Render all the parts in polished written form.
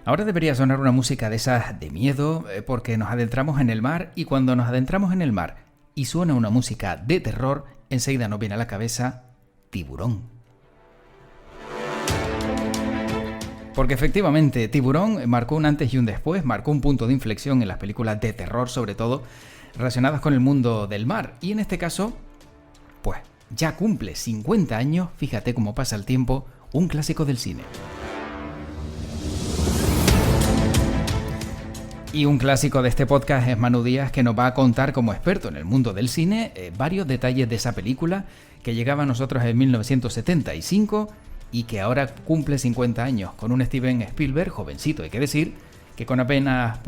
Ahora debería sonar una música de esas de miedo, porque nos adentramos en el mar y cuando nos adentramos en el mar y suena una música de terror, enseguida nos viene a la cabeza Tiburón. Porque efectivamente, Tiburón marcó un antes y un después, marcó un punto de inflexión en las películas de terror, sobre todo relacionadas con el mundo del mar. Y en este caso, pues ya cumple 50 años, fíjate cómo pasa el tiempo, un clásico del cine. Y un clásico de este podcast es Manu Díaz, que nos va a contar como experto en el mundo del cine varios detalles de esa película que llegaba a nosotros en 1975 y que ahora cumple 50 años, con un Steven Spielberg jovencito, hay que decir, que con apenas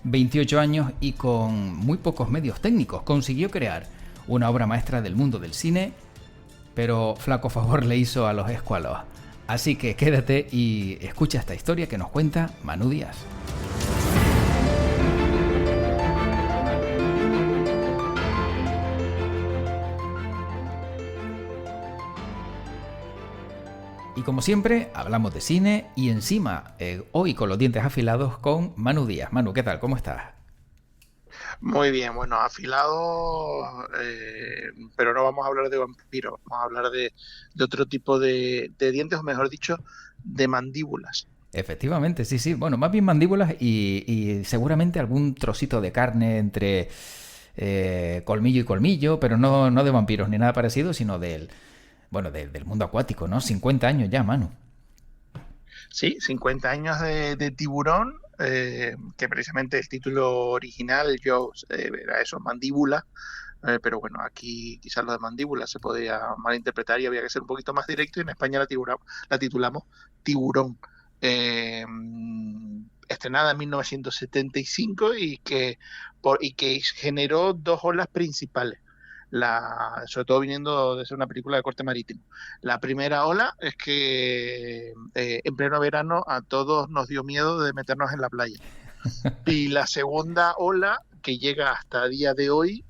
28 años y con muy pocos medios técnicos consiguió crear una obra maestra del mundo del cine, pero flaco favor le hizo a los escualos. Así que quédate y escucha esta historia que nos cuenta Manu Díaz. Y como siempre, hablamos de cine y encima, hoy con los dientes afilados con Manu Díaz. Manu, ¿qué tal? ¿Cómo estás? Muy bien, bueno, afilado, pero no vamos a hablar de vampiros, vamos a hablar de otro tipo de dientes, o mejor dicho, de mandíbulas. Efectivamente, sí, sí. Bueno, más bien mandíbulas y seguramente algún trocito de carne entre colmillo y colmillo, pero no de vampiros ni nada parecido, sino del mundo acuático, ¿no? 50 años ya, Manu. Sí, 50 años de Tiburón, que precisamente el título original yo era eso, mandíbula, pero bueno, aquí quizás lo de mandíbula se podía malinterpretar y había que ser un poquito más directo y en España la titulamos Tiburón. Eh, Estrenada en 1975 y que generó dos olas principales. Sobre todo viniendo de ser una película de corte marítimo. La primera ola es que en pleno verano a todos nos dio miedo de meternos en la playa. Y la segunda ola, que llega hasta el día de hoy,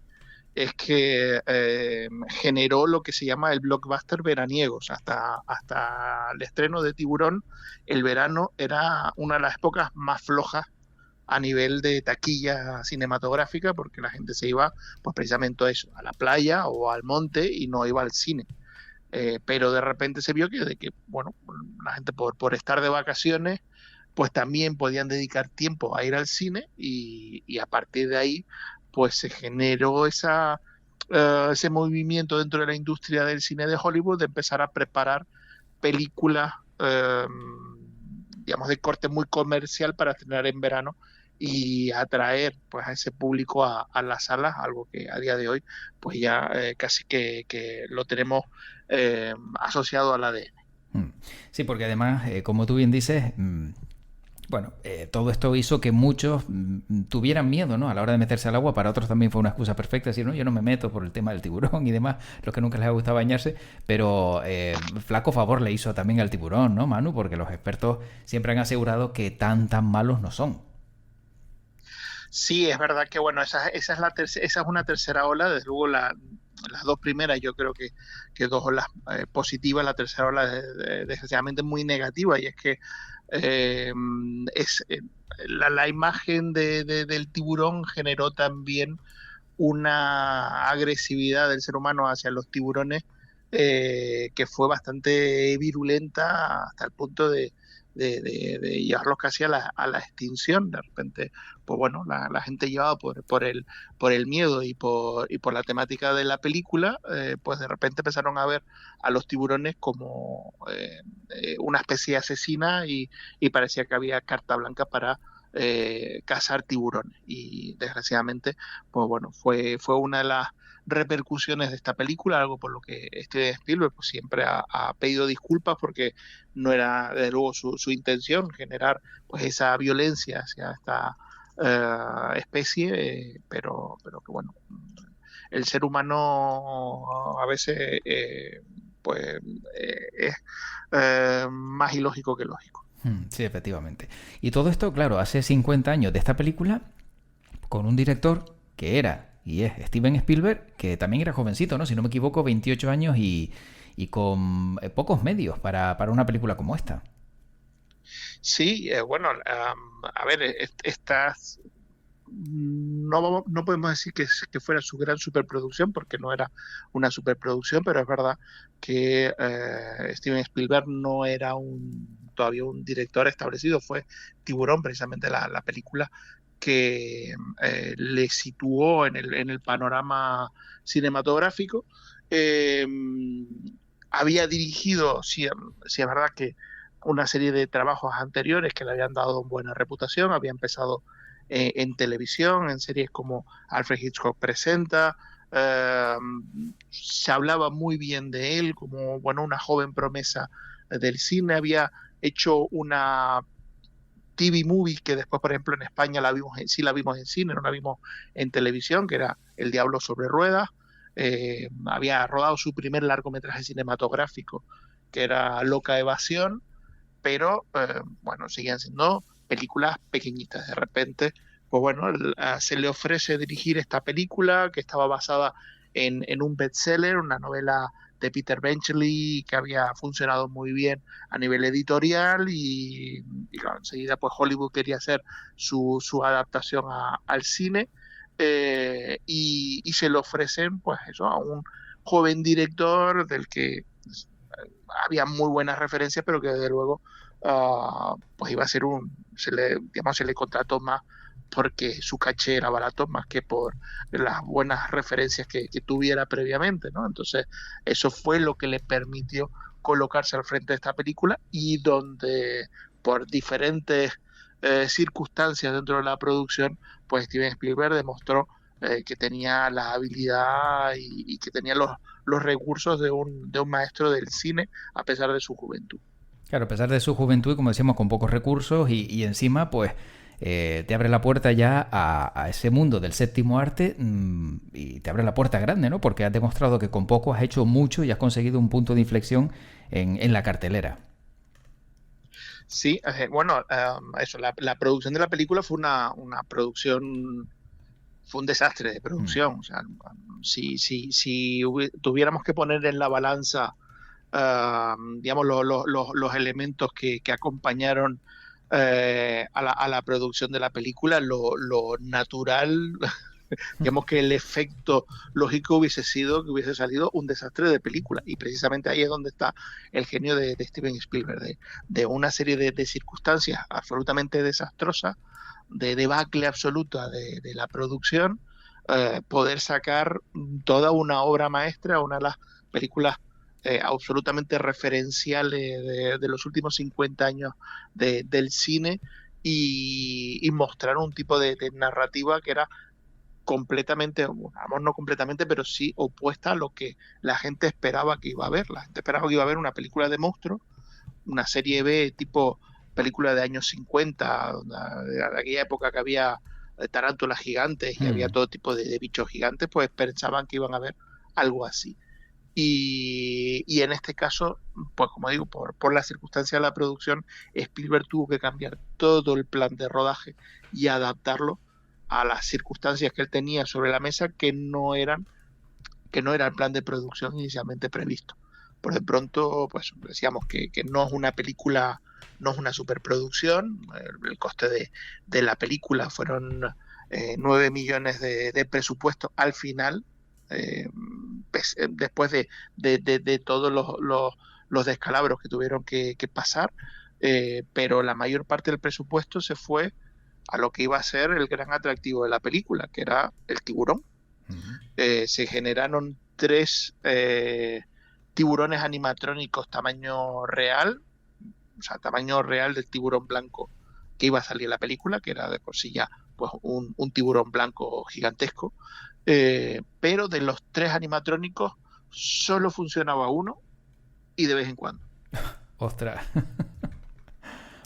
es que generó lo que se llama el blockbuster veraniego. O sea, hasta el estreno de Tiburón, el verano era una de las épocas más flojas a nivel de taquilla cinematográfica, porque la gente se iba pues precisamente a eso, a la playa o al monte y no iba al cine. Pero de repente se vio que bueno, la gente por estar de vacaciones, pues también podían dedicar tiempo a ir al cine y a partir de ahí, pues se generó ese movimiento dentro de la industria del cine de Hollywood de empezar a preparar películas, digamos, de corte muy comercial para estrenar en verano y atraer pues a ese público a las salas, algo que a día de hoy pues ya casi que lo tenemos asociado al ADN. Sí, porque además, como tú bien dices, todo esto hizo que muchos tuvieran miedo, ¿no? A la hora de meterse al agua. Para otros también fue una excusa perfecta, decir, no, yo no me meto por el tema del tiburón y demás, los que nunca les ha gustado bañarse, pero flaco favor le hizo también al tiburón, ¿no, Manu? Porque los expertos siempre han asegurado que tan malos no son. Sí, es verdad que bueno, esa es una tercera ola, desde luego las dos primeras yo creo que dos olas positivas, la tercera ola desgraciadamente muy negativa y es que eh, es la imagen del tiburón generó también una agresividad del ser humano hacia los tiburones que fue bastante virulenta hasta el punto de llevarlos casi a la extinción. De repente, pues bueno, la gente llevaba por el miedo y por la temática de la película, pues de repente empezaron a ver a los tiburones como una especie asesina y parecía que había carta blanca para cazar tiburones. Y desgraciadamente, pues bueno, fue una de las repercusiones de esta película, algo por lo que Steven Spielberg pues, siempre ha pedido disculpas porque no era de luego su intención generar pues esa violencia hacia esta especie, pero que bueno, el ser humano a veces es más ilógico que lógico. Sí, efectivamente. Y todo esto, claro, hace 50 años de esta película, con un director que era y es Steven Spielberg, que también era jovencito, ¿no? Si no me equivoco, 28 años y con pocos medios para una película como esta. Sí, bueno, a ver, estas no podemos decir que fuera su gran superproducción, porque no era una superproducción, pero es verdad que Steven Spielberg no era todavía un director establecido. Fue Tiburón, precisamente la película que le situó en el panorama cinematográfico. Eh, Había dirigido, sí es verdad que una serie de trabajos anteriores que le habían dado buena reputación. Había empezado en televisión, en series como Alfred Hitchcock Presenta. eh, Se hablaba muy bien de él como, bueno, una joven promesa del cine. Había hecho una TV movie que después, por ejemplo, en España sí la vimos en cine, no la vimos en televisión, que era El Diablo sobre Ruedas. Había rodado su primer largometraje cinematográfico, que era Loca Evasión, pero bueno, seguían siendo películas pequeñitas. De repente, pues bueno, se le ofrece dirigir esta película que estaba basada en un bestseller, una novela de Peter Benchley que había funcionado muy bien a nivel editorial y claro, enseguida pues Hollywood quería hacer su adaptación al cine. Y se le ofrecen pues eso a un joven director del que había muy buenas referencias, pero que desde luego pues iba a ser digamos, se le contrató más porque su caché era barato más que por las buenas referencias que tuviera previamente, ¿no? Entonces, eso fue lo que le permitió colocarse al frente de esta película y donde por diferentes circunstancias dentro de la producción, pues Steven Spielberg demostró que tenía la habilidad y que tenía los recursos de un maestro del cine a pesar de su juventud. Claro, a pesar de su juventud y como decíamos, con pocos recursos y encima, pues te abre la puerta ya a ese mundo del séptimo arte y te abre la puerta grande, ¿no? Porque has demostrado que con poco has hecho mucho y has conseguido un punto de inflexión en la cartelera. Sí, bueno, eso, la producción de la película fue una producción, fue un desastre de Mm. producción. O sea, si tuviéramos que poner en la balanza, digamos, los elementos que acompañaron a la producción de la película, lo natural, digamos que el efecto lógico hubiese sido que hubiese salido un desastre de película. Y precisamente ahí es donde está el genio de Steven Spielberg, de una serie de circunstancias absolutamente desastrosas, de debacle absoluta de la producción, poder sacar toda una obra maestra, una de las películas absolutamente referenciales de los últimos 50 años del cine y mostrar un tipo de narrativa que era completamente, vamos, no completamente, pero sí opuesta a lo que la gente esperaba que iba a ver. La gente esperaba que iba a ver una película de monstruos, una serie B tipo película de años 50, de aquella época que había tarántulas gigantes y había Mm. todo tipo de bichos gigantes, pues pensaban que iban a ver algo así. Y en este caso, pues como digo, por la circunstancia de la producción, Spielberg tuvo que cambiar todo el plan de rodaje y adaptarlo a las circunstancias que él tenía sobre la mesa que no era el plan de producción inicialmente previsto. Por de pronto, pues decíamos que no es una película, no es una superproducción. El coste de la película fueron 9 millones de presupuesto al final, después de todos los descalabros que tuvieron que pasar, pero la mayor parte del presupuesto se fue a lo que iba a ser el gran atractivo de la película, que era el tiburón. Mm. Se generaron tres tiburones animatrónicos tamaño real, o sea, tamaño real del tiburón blanco que iba a salir en la película, que era de por sí ya pues, un tiburón blanco gigantesco. Pero de los tres animatrónicos solo funcionaba uno y de vez en cuando. Ostras.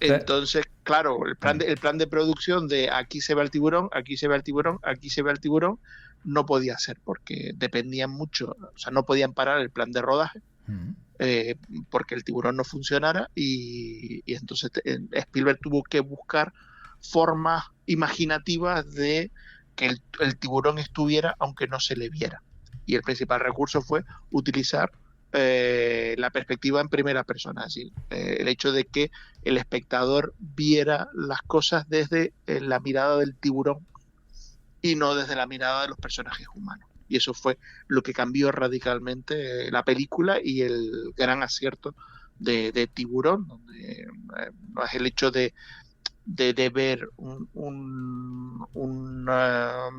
O sea, Entonces, claro, el plan de producción de aquí se ve el tiburón, aquí se ve el tiburón, aquí se ve el tiburón, no podía ser porque dependían mucho, o sea, no podían parar el plan de rodaje mm. eh, porque el tiburón no funcionara y entonces Spielberg tuvo que buscar formas imaginativas de que el tiburón estuviera aunque no se le viera. Y el principal recurso fue utilizar la perspectiva en primera persona, es decir, el hecho de que el espectador viera las cosas desde la mirada del tiburón y no desde la mirada de los personajes humanos. Y eso fue lo que cambió radicalmente la película y el gran acierto de Tiburón, donde no es el hecho de ver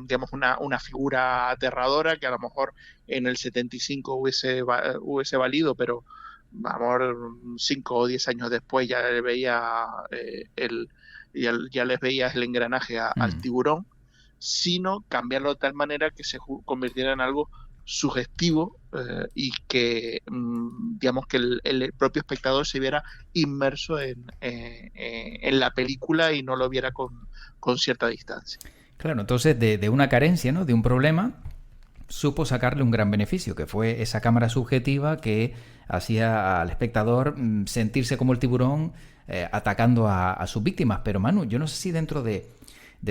digamos una figura aterradora que a lo mejor en el 75 hubiese valido, pero vamos, 5 o 10 años después ya le veía ya les veías el engranaje al tiburón, sino cambiarlo de tal manera que se convirtiera en algo sugestivo y que digamos que el propio espectador se viera inmerso en la película y no lo viera con cierta distancia. Claro, entonces de una carencia, ¿no?, de un problema, supo sacarle un gran beneficio, que fue esa cámara subjetiva que hacía al espectador sentirse como el tiburón atacando a sus víctimas. Pero Manu, yo no sé si dentro de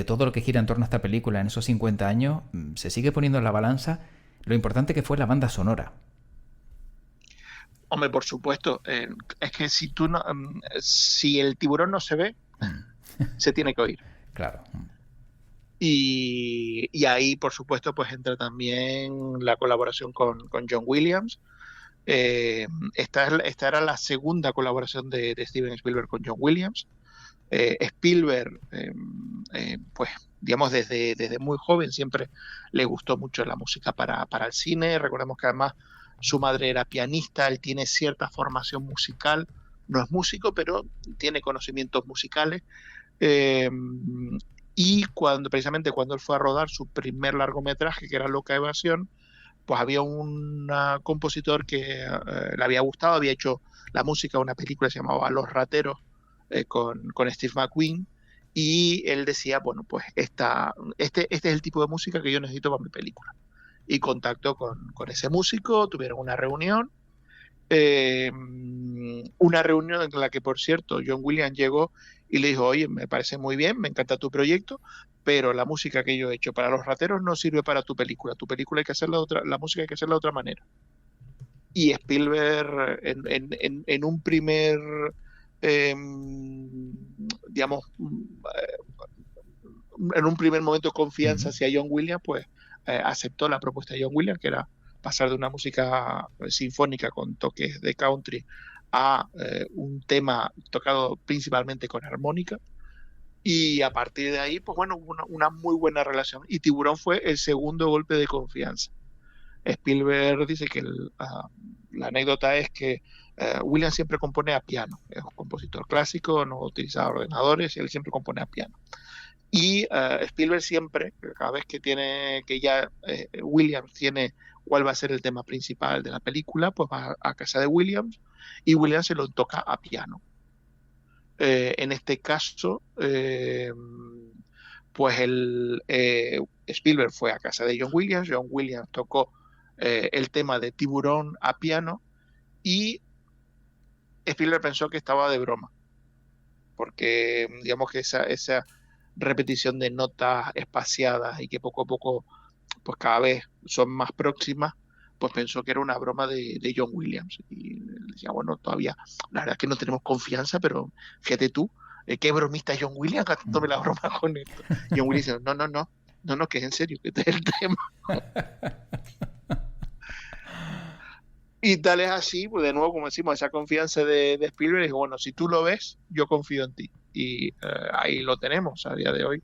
todo lo que gira en torno a esta película en esos 50 años se sigue poniendo en la balanza lo importante que fue la banda sonora. Hombre, por supuesto. Es que si el tiburón no se ve, se tiene que oír. Claro. Y ahí, por supuesto, pues entra también la colaboración con John Williams. Esta era la segunda colaboración de Steven Spielberg con John Williams. Spielberg, pues digamos desde muy joven siempre le gustó mucho la música para el cine. Recordemos que además su madre era pianista, él tiene cierta formación musical, no es músico, pero tiene conocimientos musicales. Y precisamente cuando él fue a rodar su primer largometraje, que era Loca Evasión, pues había un compositor que le había gustado, había hecho la música de una película que se llamaba Los Rateros, con Steve McQueen, y él decía, bueno, pues este es el tipo de música que yo necesito para mi película. Y contactó con ese músico, tuvieron una reunión en la que, por cierto, John Williams llegó y le dijo, oye, me parece muy bien, me encanta tu proyecto, pero la música que yo he hecho para Los Rateros no sirve para tu película hay que hacerla la música hay que hacerla de otra manera. Y Spielberg en un primer digamos en un primer momento de confianza hacia John Williams, pues aceptó la propuesta de John Williams, que era pasar de una música sinfónica con toques de country a un tema tocado principalmente con armónica, y a partir de ahí, pues bueno, hubo una muy buena relación, y Tiburón fue el segundo golpe de confianza. Spielberg dice que la anécdota es que Williams siempre compone a piano, es un compositor clásico, no utiliza ordenadores, y él siempre compone a piano. Y Spielberg siempre, cada vez que Williams tiene cuál va a ser el tema principal de la película, pues va a casa de Williams y Williams se lo toca a piano. En este caso, pues Spielberg fue a casa de John Williams tocó el tema de Tiburón a piano, y Spielberg pensó que estaba de broma, porque digamos que esa repetición de notas espaciadas y que poco a poco pues cada vez son más próximas, pues pensó que era una broma de John Williams, y decía, bueno, todavía la verdad es que no tenemos confianza, pero fíjate tú, qué bromista es John Williams gastándome la broma con esto. John Williams dice, no, que es en serio, que este es el tema. Y tal es así, pues de nuevo, como decimos, esa confianza de Spielberg, dijo, bueno, si tú lo ves, yo confío en ti. Y ahí lo tenemos a día de hoy.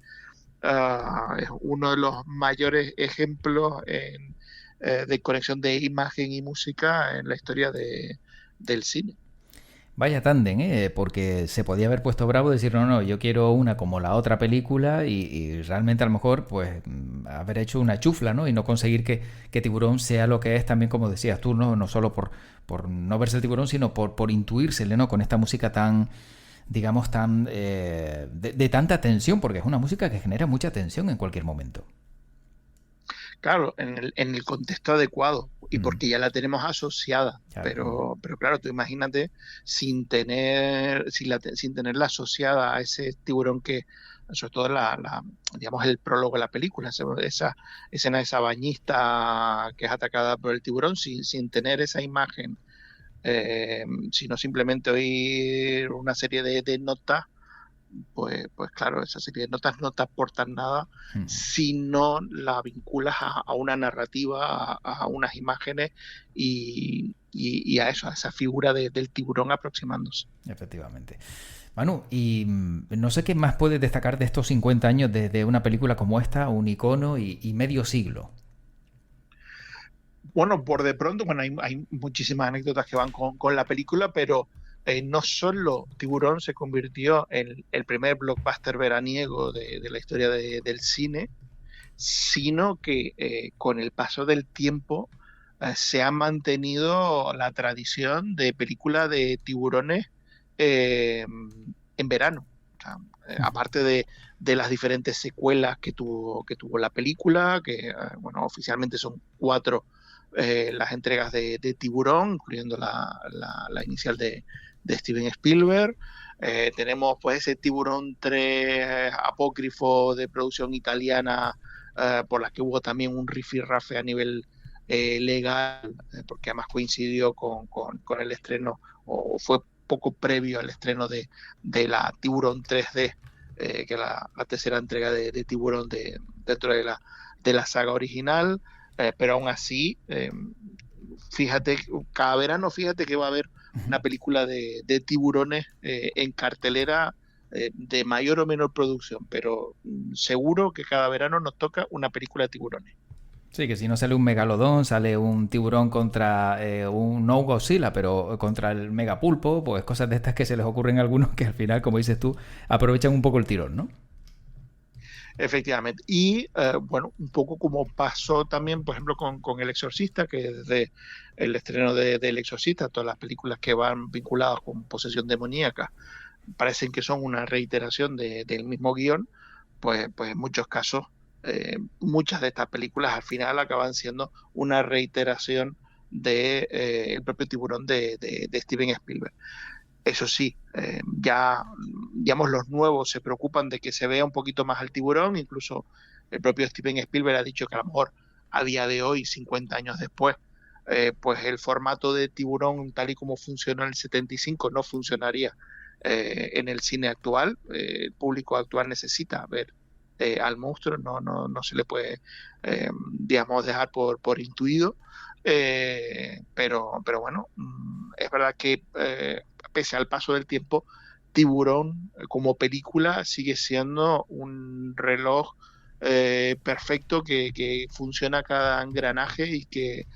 Es uno de los mayores ejemplos de conexión de imagen y música en la historia del cine. Vaya tándem, porque se podía haber puesto bravo y decir, no, yo quiero una como la otra película, y realmente a lo mejor pues haber hecho una chufla, ¿no? Y no conseguir que Tiburón sea lo que es también, como decías tú, no solo por no verse el tiburón, sino por intuírsele, ¿no? Con esta música tan, digamos, tan de tanta tensión, porque es una música que genera mucha tensión en cualquier momento. Claro, en el contexto adecuado, y porque ya la tenemos asociada, claro. Pero claro, tú imagínate sin tenerla asociada a ese tiburón que, sobre todo digamos el prólogo de la película, esa escena de esa bañista que es atacada por el tiburón, sin tener esa imagen sino simplemente oír una serie de notas, pues claro, esa serie de notas no te aportan nada si no la vinculas a una narrativa, a unas imágenes y a eso, a esa figura del tiburón aproximándose. Efectivamente. Manu, y no sé qué más puedes destacar de estos 50 años de una película como esta, un icono y medio siglo. Bueno, por de pronto, bueno, hay muchísimas anécdotas que van con la película, pero no solo Tiburón se convirtió en el primer blockbuster veraniego de la historia del cine, sino que con el paso del tiempo se ha mantenido la tradición de película de tiburones eh, en verano. O sea, aparte de las diferentes secuelas que tuvo la película, que bueno, oficialmente son 4 las entregas de Tiburón, incluyendo la inicial de Steven Spielberg. Tenemos pues ese Tiburón 3 apócrifo de producción italiana, por la que hubo también un rifirrafe a nivel legal, porque además coincidió con el estreno, o fue poco previo al estreno de la Tiburón 3D, que es la tercera entrega de Tiburón dentro de la saga original. Pero aún así, fíjate, cada verano fíjate que va a haber una película de tiburones en cartelera, de mayor o menor producción, pero seguro que cada verano nos toca una película de tiburones. Sí, que si no sale un megalodón, sale un tiburón contra un no Godzilla, pero contra el megapulpo, pues cosas de estas que se les ocurren a algunos que al final, como dices tú, aprovechan un poco el tirón, ¿no? Efectivamente. Y bueno, un poco como pasó también, por ejemplo, con El Exorcista, que desde el estreno del Exorcista, todas las películas que van vinculadas con posesión demoníaca parecen que son una reiteración del mismo guión, pues en muchos casos, muchas de estas películas al final acaban siendo una reiteración de el propio Tiburón de Steven Spielberg. Eso sí, ya, digamos, los nuevos se preocupan de que se vea un poquito más al tiburón, incluso el propio Steven Spielberg ha dicho que a lo mejor a día de hoy, 50 años después, pues el formato de tiburón tal y como funcionó en el 75 no funcionaría en el cine actual. El público actual necesita ver al monstruo, no se le puede, digamos, dejar por intuido. Pero bueno, es verdad que pese al paso del tiempo, Tiburón como película sigue siendo un reloj perfecto que funciona cada engranaje y que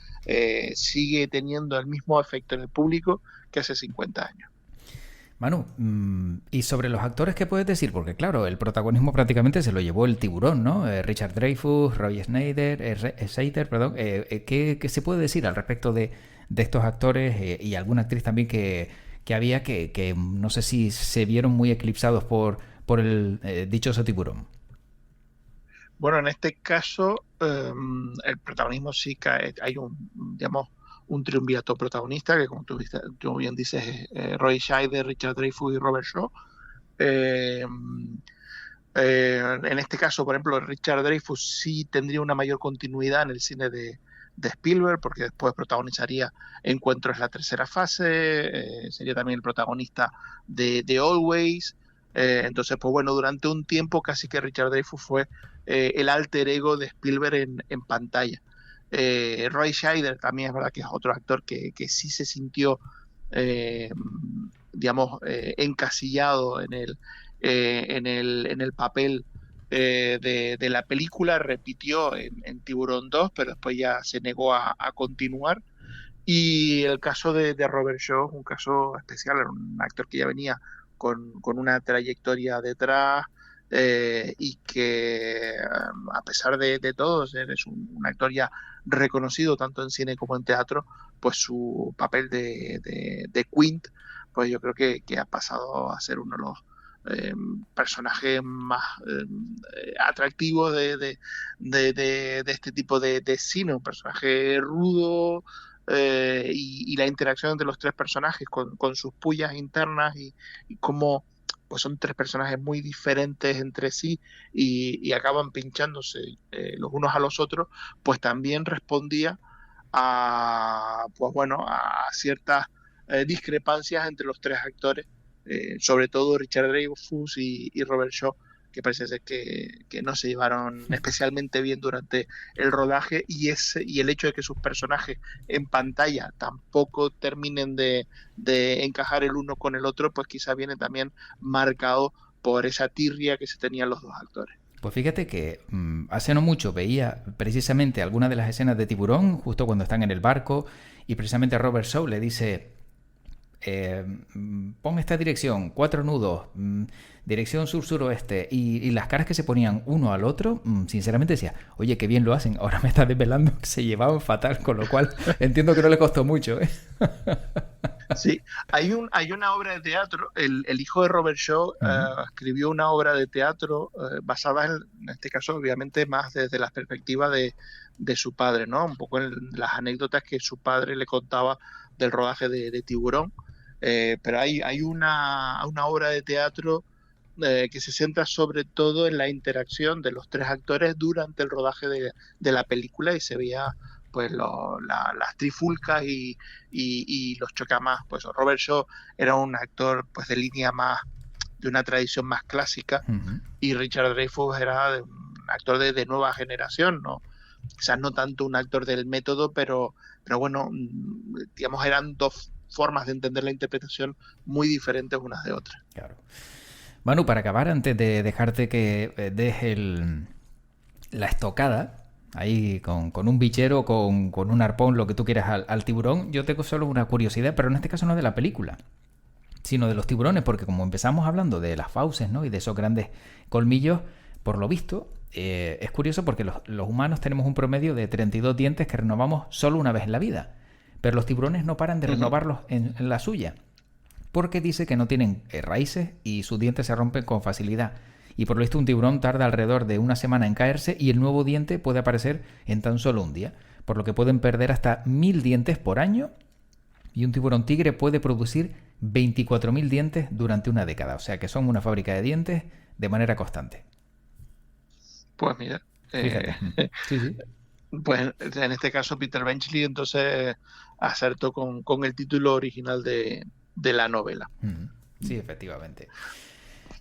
sigue teniendo el mismo efecto en el público que hace 50 años. Manu, y sobre los actores, ¿qué puedes decir? Porque claro, el protagonismo prácticamente se lo llevó el tiburón, ¿no? Richard Dreyfuss, Roy Scheider, perdón. ¿Qué se puede decir al respecto de estos actores y alguna actriz también que había que no sé si se vieron muy eclipsados por el dichoso tiburón? Bueno, en este caso, el protagonismo sí cae, hay digamos, un triunvirato protagonista, que como tú bien dices, es Roy Scheider, Richard Dreyfuss y Robert Shaw. Eh, en este caso, por ejemplo, Richard Dreyfuss sí tendría una mayor continuidad en el cine de Spielberg, porque después protagonizaría Encuentro es la tercera fase, sería también el protagonista de Always. Entonces, pues bueno, durante un tiempo casi que Richard Dreyfuss fue el alter ego de Spielberg en pantalla. Roy Scheider también es verdad que es otro actor que sí se sintió, eh, digamos, encasillado en el papel de la película. Repitió en Tiburón 2, pero después ya se negó a continuar. Y el caso de Robert Shaw es un caso especial, era un actor que ya venía con una trayectoria detrás, y que a pesar de todo, es un actor ya reconocido tanto en cine como en teatro, pues su papel de Quint, pues yo creo que ha pasado a ser uno de los personajes más atractivos de este tipo de cine, un personaje rudo, y la interacción entre los tres personajes con sus pullas internas y cómo pues son tres personajes muy diferentes entre sí y acaban pinchándose los unos a los otros, pues también respondía a, pues bueno, a ciertas discrepancias entre los tres actores, sobre todo Richard Dreyfuss y Robert Shaw, que parece ser que no se llevaron especialmente bien durante el rodaje, y el hecho de que sus personajes en pantalla tampoco terminen de encajar el uno con el otro, pues quizá viene también marcado por esa tirria que se tenían los dos actores. Pues fíjate que hace no mucho veía precisamente algunas de las escenas de Tiburón, justo cuando están en el barco, y precisamente Robert Shaw le dice, pon esta dirección, 4 nudos, dirección sur-suroeste, y las caras que se ponían uno al otro, sinceramente decía, oye, qué bien lo hacen, ahora me está desvelando que se llevaban fatal, con lo cual entiendo que no le costó mucho, ¿eh? Sí, hay una obra de teatro, el hijo de Robert Shaw escribió una obra de teatro basada en este caso obviamente más desde la perspectiva de su padre, ¿no? Un poco en las anécdotas que su padre le contaba del rodaje de Tiburón, pero hay una obra de teatro que se centra sobre todo en la interacción de los tres actores durante el rodaje de la película, y se veía pues las trifulcas y los chocamas. Pues Robert Shaw era un actor pues de línea más de una tradición más clásica, y Richard Dreyfuss era un actor de nueva generación, ¿no? Quizás no tanto un actor del método, pero bueno, digamos, eran dos formas de entender la interpretación muy diferentes unas de otras. Claro. Manu, para acabar, antes de dejarte que dejes la estocada ahí con un bichero, con un arpón, lo que tú quieras al tiburón, yo tengo solo una curiosidad, pero en este caso no de la película, sino de los tiburones, porque como empezamos hablando de las fauces, ¿no? Y de esos grandes colmillos, por lo visto, es curioso porque los humanos tenemos un promedio de 32 dientes que renovamos solo una vez en la vida, pero los tiburones no paran de renovarlos en la suya, porque dice que no tienen raíces y sus dientes se rompen con facilidad. Y por lo visto un tiburón tarda alrededor de una semana en caerse y el nuevo diente puede aparecer en tan solo un día, por lo que pueden perder hasta 1000 dientes por año, y un tiburón tigre puede producir 24.000 dientes durante una década, o sea que son una fábrica de dientes de manera constante. Pues mira, sí. Pues en este caso Peter Benchley entonces acertó con el título original de la novela. Sí, efectivamente.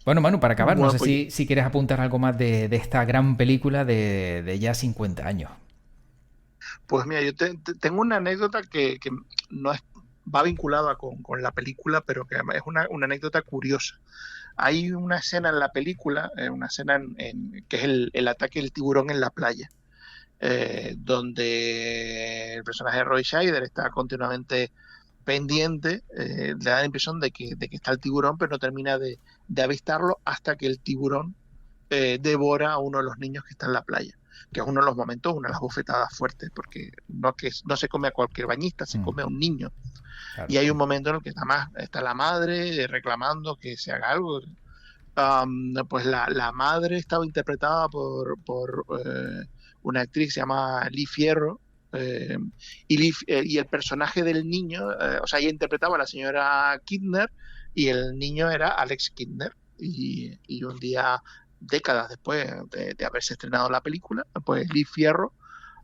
Bueno, Manu, para acabar, Bueno, no sé si quieres apuntar algo más de esta gran película de ya 50 años. Pues mira, yo tengo una anécdota que no va vinculada con la película, pero que es una anécdota curiosa. Hay una escena en la película, una escena que es el ataque del tiburón en la playa, donde el personaje de Roy Scheider está continuamente pendiente, le da la impresión de que está el tiburón, pero no termina de avistarlo hasta que el tiburón devora a uno de los niños que está en la playa, que es uno de los momentos, una de las bofetadas fuertes, porque no se come a cualquier bañista, se come a un niño. Claro. Y hay un momento en el que está la madre reclamando que se haga algo. Pues la madre estaba interpretada por una actriz que se llama Lee Fierro, y el personaje del niño, o sea, ella interpretaba a la señora Kidner y el niño era Alex Kidner, y un día, décadas después de haberse estrenado la película, pues Lee Fierro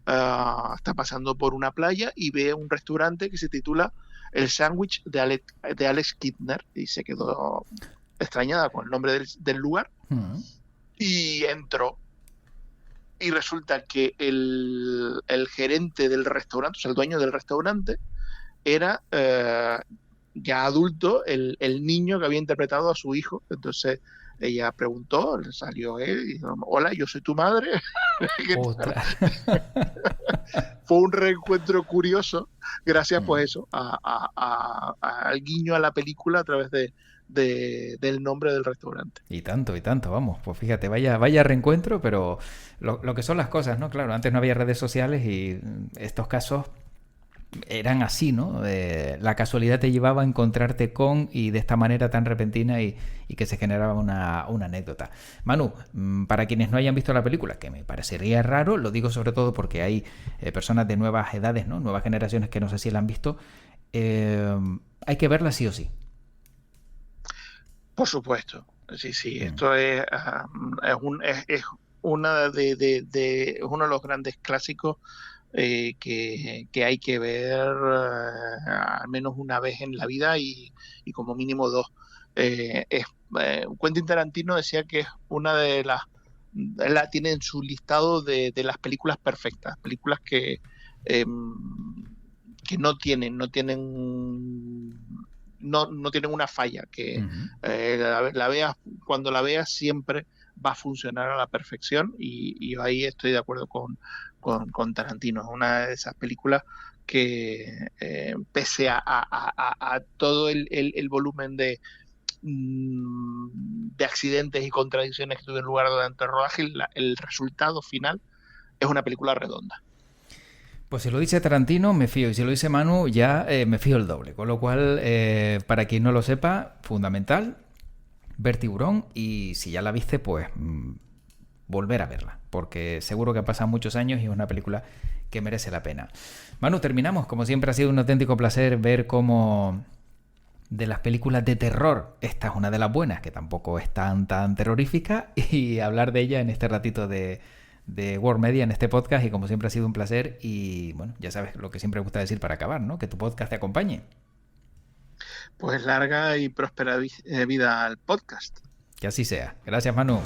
está pasando por una playa y ve un restaurante que se titula El Sándwich de Alex Kidner, y se quedó extrañada con el nombre del lugar, y entró. Y resulta que el gerente del restaurante, o sea, el dueño del restaurante, era ya adulto el niño que había interpretado a su hijo. Entonces ella preguntó, le salió él y dijo, hola, yo soy tu madre. Fue un reencuentro curioso, gracias pues eso, al guiño a la película a través del nombre del restaurante. Y tanto, vamos, pues fíjate, vaya reencuentro, pero lo que son las cosas, ¿no? Claro, antes no había redes sociales y estos casos eran así, ¿no? La casualidad te llevaba a encontrarte con, y de esta manera tan repentina, y que se generaba una anécdota. Manu, para quienes no hayan visto la película, que me parecería raro, lo digo sobre todo porque hay personas de nuevas edades, ¿no? Nuevas generaciones que no sé si la han visto, hay que verla sí o sí. Por supuesto, sí, esto es uno de los grandes clásicos que hay que ver al menos una vez en la vida y como mínimo dos. Quentin Tarantino decía que es una de las, la tiene en su listado de las películas perfectas, películas eh, que no tienen una falla, que la veas, cuando la veas siempre va a funcionar a la perfección y yo ahí estoy de acuerdo con Tarantino. Es una de esas películas que pese a todo el volumen de accidentes y contradicciones que tuvieron lugar durante el rodaje, el resultado final es una película redonda. Pues si lo dice Tarantino, me fío. Y si lo dice Manu, ya me fío el doble. Con lo cual, para quien no lo sepa, fundamental, ver Tiburón. Y si ya la viste, pues volver a verla. Porque seguro que pasan muchos años y es una película que merece la pena. Manu, terminamos. Como siempre ha sido un auténtico placer ver cómo de las películas de terror, esta es una de las buenas, que tampoco es tan terrorífica, y hablar de ella en este ratito de World Media, en este podcast, y como siempre ha sido un placer. Y bueno, ya sabes lo que siempre me gusta decir para acabar, ¿no? Que tu podcast te acompañe. Pues larga y próspera vida al podcast. Que así sea. Gracias, Manu.